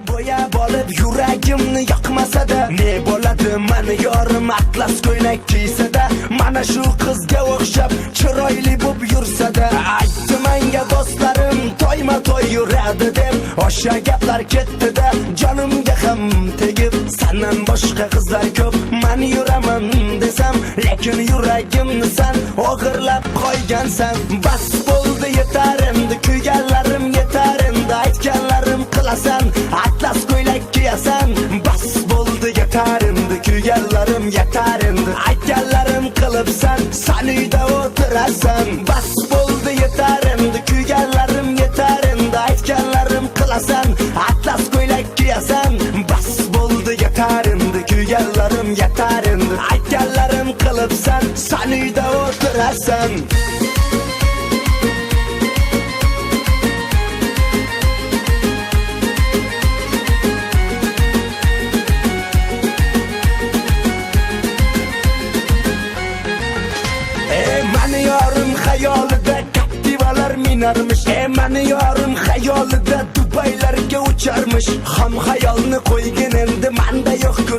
bo'yab olib yuragimni yoqmasa-da, ne bo'ladi mani yorim atlas ko'ylak kiysa-da, mana shu qizga o'xshab chiroyli bo'lib yursa-da. Aytdi menga do'stlarim toyma-toy yuradi deb, o'sha gaplar ketdi-da, jonimga ham tegib, sendan boshqa qizlar ko'p, men yuraman desam, lekin yuragimni sen o'g'irlab qo'ygansan. Bas bo'ldi, yetar endi, kuyganlarim yetar endi, aytganlarim qilasan, atlas ko'ylak kiyasan. Bas bo'ldi, yetar endi, kuyganlarim yetar endi, aytganlarim qilibsan, sen uyda o'tirasan. Bas bo'ldi, yetar endi, kuyganlarim yetar endi, aytganlarim qilasan, atlas ko'ylak kiyasan. Bas bo'ldi, yetar endi, kuyganlarim yetar endi, aytganlarim qilibsan, sen uyda o'tirasan. Mani yorim xayolida kaptivalar minarmish, mani yorim xayolida Dubaylarga ucharmish. Ham xayolni qo'ygin endi, menda yo'q-ku